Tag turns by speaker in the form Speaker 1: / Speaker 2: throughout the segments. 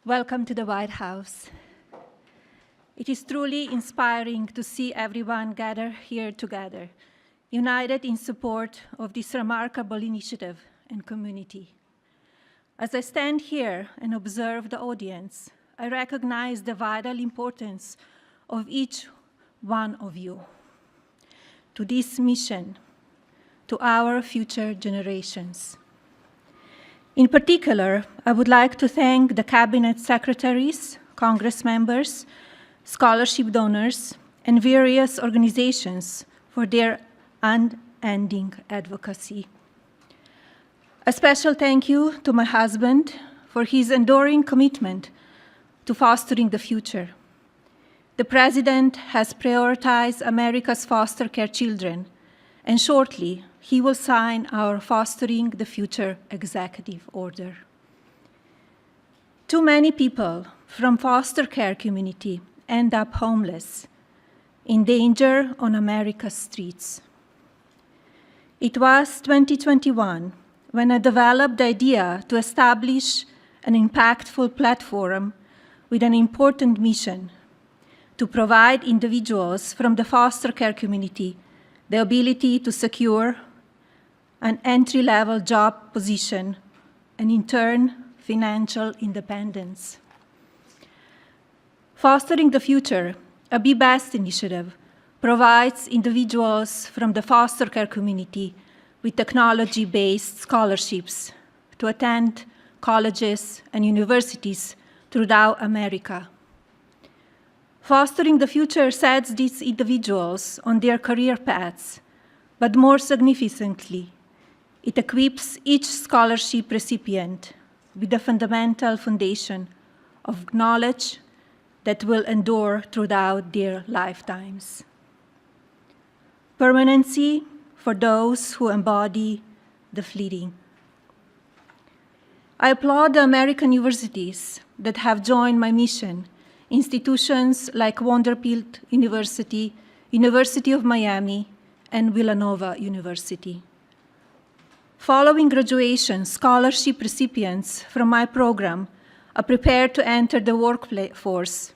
Speaker 1: Welcome to the White House. It is truly inspiring to see everyone gather here together, united in support of this remarkable initiative and community. As I stand here and observe the audience, I recognize the vital importance of each one of you to this mission, to our future generations. In particular, I would like to thank the cabinet secretaries, Congress members, scholarship donors, and various organizations for their unending advocacy. A special thank you to my husband for his enduring commitment to fostering the future. The President has prioritized America's foster care children, and shortly, he will sign our Fostering the Future Executive Order. Too many people from foster care community end up homeless, in danger on America's streets. It was 2021 when I developed the idea to establish an impactful platform with an important mission to provide individuals from the foster care community the ability to secure an entry-level job position, and in turn, financial independence. Fostering the Future, a Be Best initiative, provides individuals from the foster care community with technology-based scholarships to attend colleges and universities throughout America. Fostering the Future sets these individuals on their career paths, but more significantly, it equips each scholarship recipient with a fundamental foundation of knowledge that will endure throughout their lifetimes. Permanency for those who embody the fleeting. I applaud the American universities that have joined my mission, institutions like Vanderbilt University, University of Miami, and Villanova University. Following graduation, scholarship recipients from my program are prepared to enter the workforce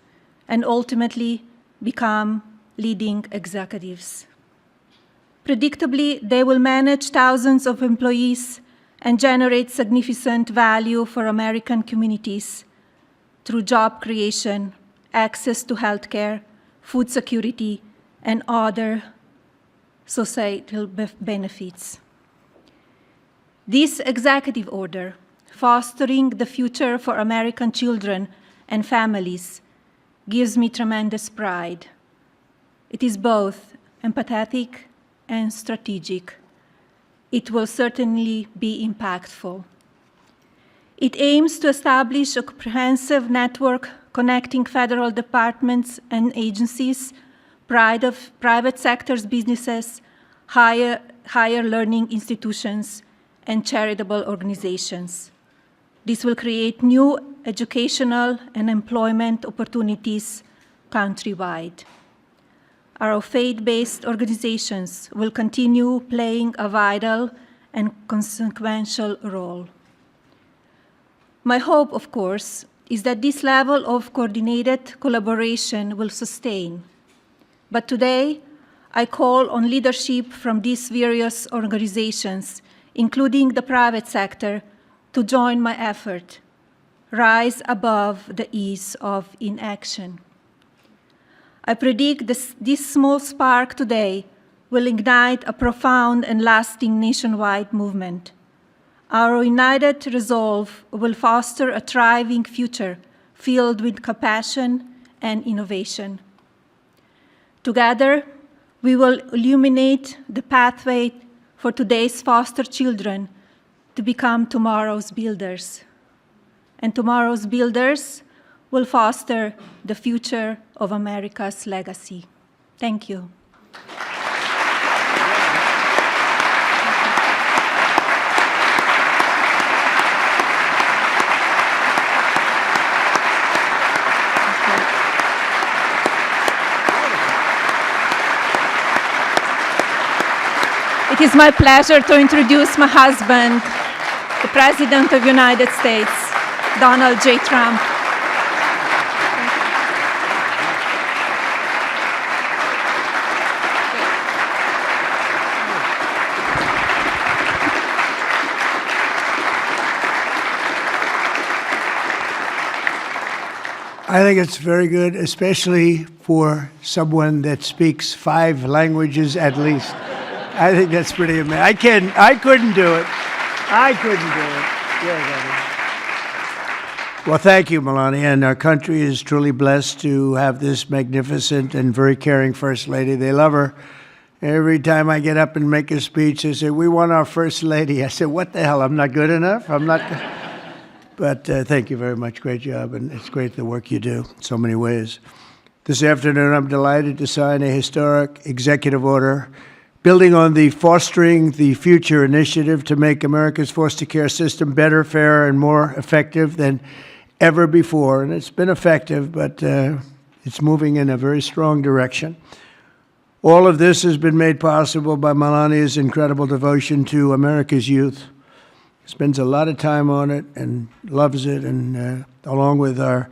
Speaker 1: and ultimately become leading executives. Predictably, they will manage thousands of employees and generate significant value for American communities through job creation, access to healthcare, food security, and other societal benefits. This executive order, Fostering the Future for American Children and Families, gives me tremendous pride. It is both empathetic and strategic. It will certainly be impactful. It aims to establish a comprehensive network connecting federal departments and agencies, private sector's businesses, higher learning institutions, and charitable organizations. This will create new educational and employment opportunities countrywide. Our faith-based organizations will continue playing a vital and consequential role. My hope, of course, is that this level of coordinated collaboration will sustain. But today, I call on leadership from these various organizations, including the private sector, to join my effort, rise above the ease of inaction. I predict this small spark today will ignite a profound and lasting nationwide movement. Our united resolve will foster a thriving future filled with compassion and innovation. Together, we will illuminate the pathway for today's foster children to become tomorrow's builders. And tomorrow's builders will foster the future of America's legacy. Thank you. It is my pleasure to introduce my husband, the President of the United States, Donald J. Trump.
Speaker 2: I think it's very good, especially for someone that speaks 5 languages at least. I think that's pretty amazing. I couldn't do it. I couldn't do it. Yes, well, thank you, Melania. And our country is truly blessed to have this magnificent and very caring First Lady. They love her. Every time I get up and make a speech, they say, "We want our First Lady." I said, "What the hell? I'm not good enough? I'm not good." But thank you very much. Great job. And it's great the work you do in so many ways. This afternoon, I'm delighted to sign a historic executive order building on the Fostering the Future initiative to make America's foster care system better, fairer, and more effective than ever before. And it's been effective, but it's moving in a very strong direction. All of this has been made possible by Melania's incredible devotion to America's youth. Spends a lot of time on it and loves it, and along with our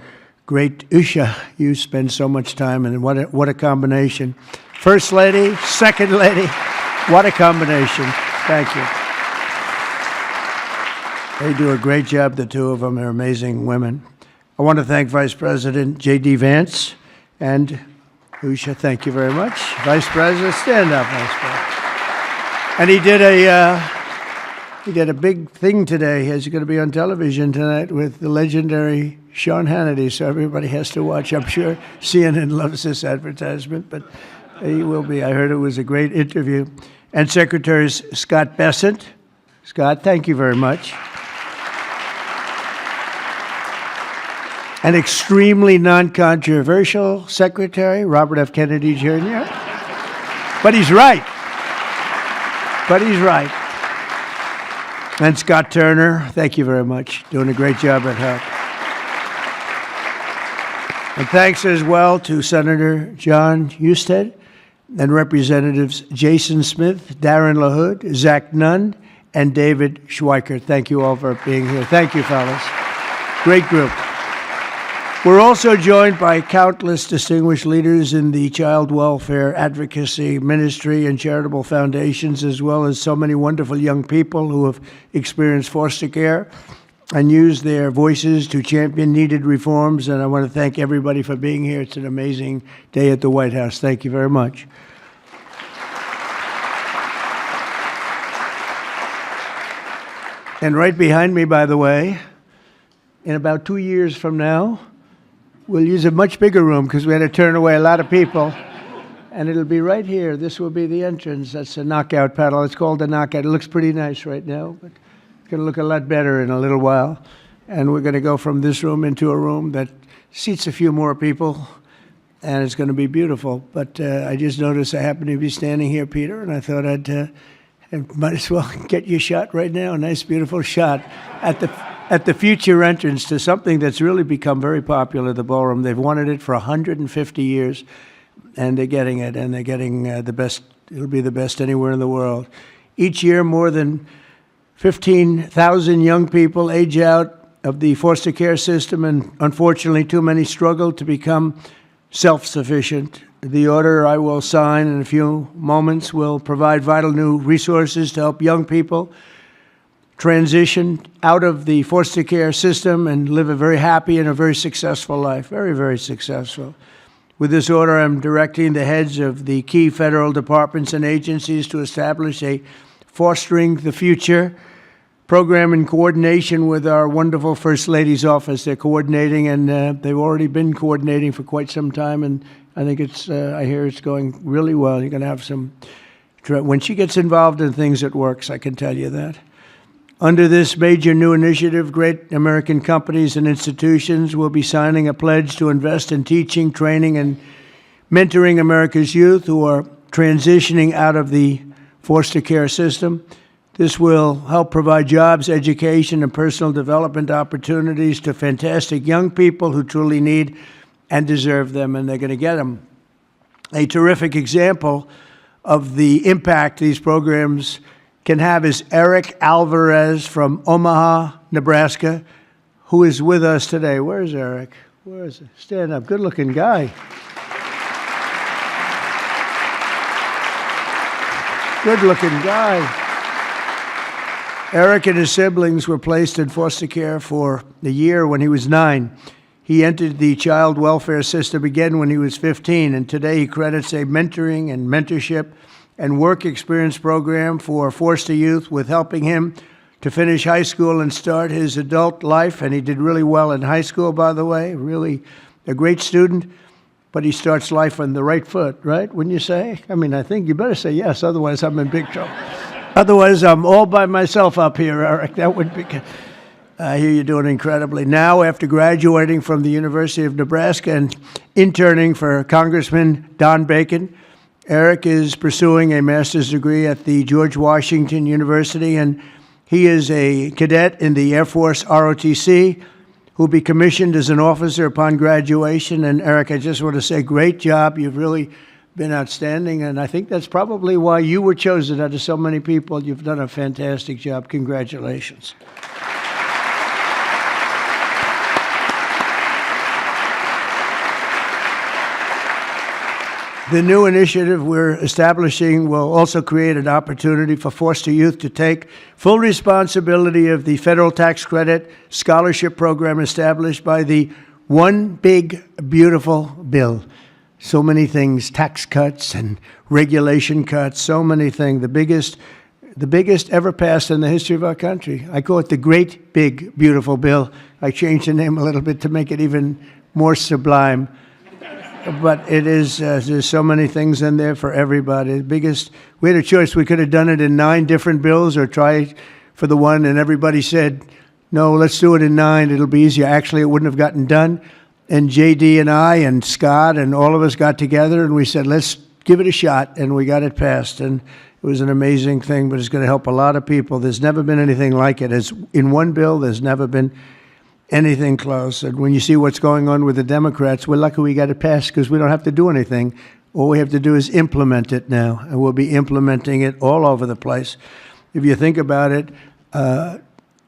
Speaker 2: great Usha, you spend so much time, and what a combination. First Lady, Second Lady, what a combination. Thank you. They do a great job, the two of them. They're amazing women. I want to thank Vice President J.D. Vance and Usha. Thank you very much. Vice President, stand up, Vice President. And he did a big thing today. He's going to be on television tonight with the legendary Sean Hannity, so everybody has to watch. I'm sure CNN loves this advertisement, but he will be. I heard it was a great interview. And Secretary Scott Bessent. Scott, thank you very much. An extremely non-controversial Secretary, Robert F. Kennedy Jr. But he's right. But he's right. And Scott Turner, thank you very much. Doing a great job at HELP. And thanks as well to Senator John Husted and Representatives Jason Smith, Darren LaHood, Zach Nunn, and David Schweiker. Thank you all for being here. Thank you, fellas. Great group. We're also joined by countless distinguished leaders in the child welfare advocacy ministry and charitable foundations, as well as so many wonderful young people who have experienced foster care and used their voices to champion needed reforms. And I want to thank everybody for being here. It's an amazing day at the White House. Thank you very much. And right behind me, by the way, in about 2 years from now, we'll use a much bigger room because we had to turn away a lot of people. And it'll be right here. This will be the entrance. That's a knockout pedal. It's called a knockout. It looks pretty nice right now, but it's going to look a lot better in a little while. And we're going to go from this room into a room that seats a few more people, and it's going to be beautiful. But I just noticed I happen to be standing here, Peter, and I thought I might as well get you a shot right now, a nice, beautiful shot at the future entrance to something that's really become very popular, the ballroom. They've wanted it for 150 years, and they're getting it, and they're getting the best. It'll be the best anywhere in the world. Each year, more than 15,000 young people age out of the foster care system, and unfortunately, too many struggle to become self-sufficient. The order I will sign in a few moments will provide vital new resources to help young people transition out of the foster care system and live a very happy and a very successful life, very, very successful. With this order, I'm directing the heads of the key federal departments and agencies to establish a Fostering the Future program in coordination with our wonderful First Lady's office. They're coordinating, and they've already been coordinating for quite some time, and I think I hear it's going really well. You're going to have some, when she gets involved in things, it works, I can tell you that. Under this major new initiative, great American companies and institutions will be signing a pledge to invest in teaching, training, and mentoring America's youth who are transitioning out of the foster care system. This will help provide jobs, education, and personal development opportunities to fantastic young people who truly need and deserve them, and they're going to get them. A terrific example of the impact these programs can have is Eric Alvarez from Omaha, Nebraska, who is with us today. Where's Eric? Where is he? Stand up. Good-looking guy. Good-looking guy. Eric and his siblings were placed in foster care for a year when he was 9. He entered the child welfare system again when he was 15, and today he credits a mentoring and mentorship and work experience program for foster youth with helping him to finish high school and start his adult life. And he did really well in high school, by the way, really a great student. But he starts life on the right foot, right? Wouldn't you say? I mean, I think you better say yes, otherwise I'm in big trouble. Otherwise, I'm all by myself up here, Eric. That would be... I hear you're doing incredibly. Now, after graduating from the University of Nebraska and interning for Congressman Don Bacon, Eric is pursuing a master's degree at the George Washington University, and he is a cadet in the Air Force ROTC, who will be commissioned as an officer upon graduation. And Eric, I just want to say, great job. You've really been outstanding, and I think that's probably why you were chosen out of so many people. You've done a fantastic job. Congratulations. The new initiative we're establishing will also create an opportunity for foster youth to take full responsibility of the federal tax credit scholarship program established by the One Big Beautiful Bill. So many things, tax cuts and regulation cuts, so many things. The biggest ever passed in the history of our country. I call it the Great Big Beautiful Bill. I changed the name a little bit to make it even more sublime. But it is, there's so many things in there for everybody. We had a choice. We could have done it in 9 different bills or try for the one, and everybody said, no, let's do it in 9. It'll be easier. Actually, it wouldn't have gotten done. And JD and I and Scott and all of us got together, and we said, let's give it a shot, and we got it passed. And it was an amazing thing, but it's going to help a lot of people. There's never been anything like it. As in one bill, there's never been anything close. And when you see what's going on with the Democrats, we're lucky we got it passed because we don't have to do anything. All we have to do is implement it now, and we'll be implementing it all over the place. If you think about it,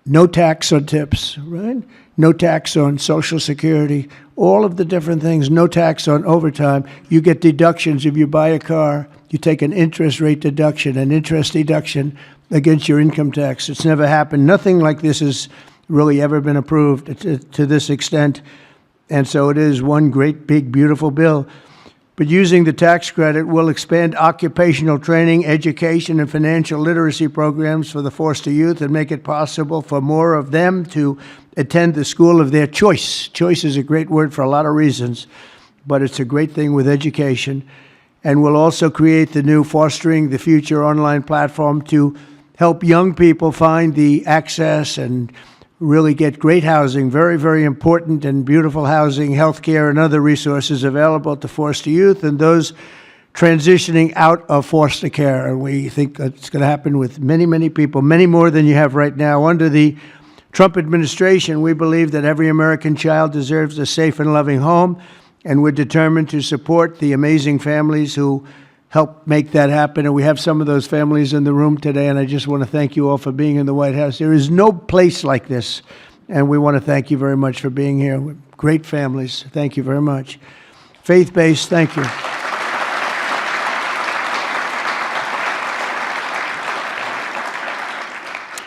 Speaker 2: no tax on tips, right? No tax on Social Security, all of the different things, no tax on overtime. You get deductions if you buy a car. You take an interest rate deduction, an interest deduction against your income tax. It's never happened. Nothing like this is really ever been approved to this extent. And so it is one great, big, beautiful bill. But using the tax credit will expand occupational training, education, and financial literacy programs for the foster youth and make it possible for more of them to attend the school of their choice. Choice is a great word for a lot of reasons, but it's a great thing with education. And we'll also create the new Fostering the Future online platform to help young people find the access and really get great housing, very, very important and beautiful housing, health care, and other resources available to foster youth and those transitioning out of foster care. And we think that's going to happen with many, many people, many more than you have right now. Under the Trump administration, we believe that every American child deserves a safe and loving home, and we're determined to support the amazing families who help make that happen. And we have some of those families in the room today, and I just want to thank you all for being in the White House. There is no place like this, and we want to thank you very much for being here. Great families. Thank you very much. Faith-based, thank you.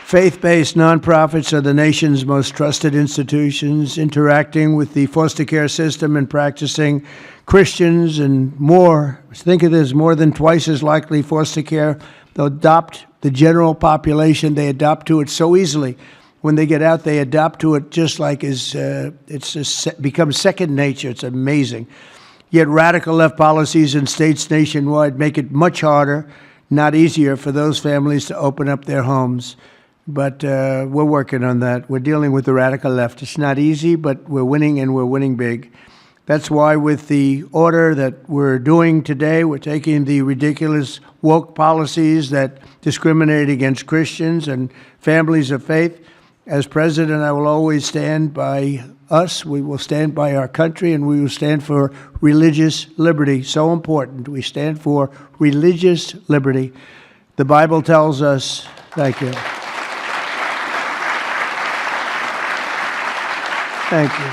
Speaker 2: Faith-based nonprofits are the nation's most trusted institutions, interacting with the foster care system and practicing Christians and more. Think of this, more than twice as likely foster care. They'll adopt the general population. They adopt to it so easily. When they get out, they adopt to it just like becomes second nature. It's amazing. Yet radical left policies in states nationwide make it much harder, not easier, for those families to open up their homes. But we're working on that. We're dealing with the radical left. It's not easy, but we're winning, and we're winning big. That's why with the order that we're doing today, we're taking the ridiculous woke policies that discriminate against Christians and families of faith. As president, I will always stand by us. We will stand by our country, and we will stand for religious liberty. So important. We stand for religious liberty. The Bible tells us, thank you. Thank you.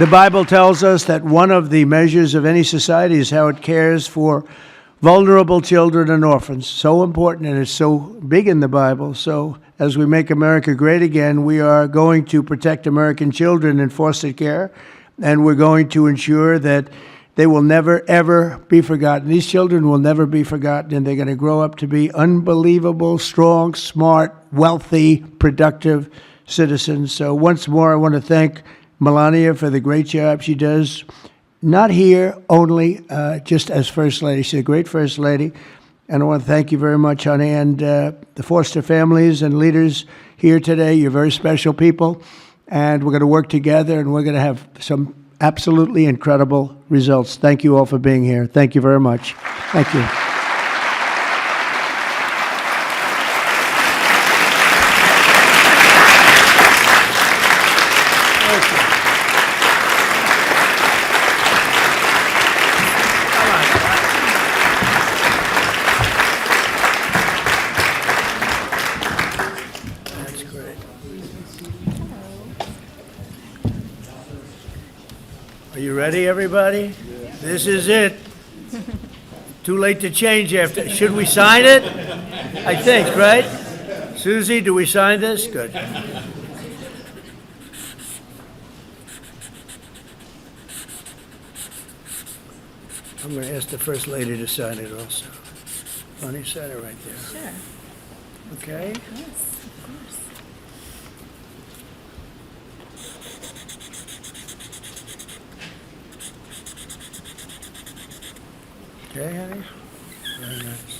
Speaker 2: The Bible tells us that one of the measures of any society is how it cares for vulnerable children and orphans. So important, and it's so big in the Bible. So as we make America great again, we are going to protect American children in foster care and we're going to ensure that they will never, ever be forgotten. These children will never be forgotten, and they're going to grow up to be unbelievable, strong, smart, wealthy, productive citizens. So once more, I want to thank Melania for the great job she does, not here only just as First Lady. She's a great First Lady. And I want to thank you very much, honey, and the Foster families and leaders here today. You're very special people, and we're going to work together, and we're going to have some absolutely incredible results. Thank you all for being here. Thank you very much. Thank you. That's great. Are you ready, everybody? This is it. Too late to change after. Should we sign it? I think, right? Susie, do we sign this? Good. I'm going to ask the First Lady to sign it also. Bonnie, sign it right there.
Speaker 3: Sure.
Speaker 2: Okay?
Speaker 3: Yes, of course.
Speaker 2: Okay, honey? Very nice.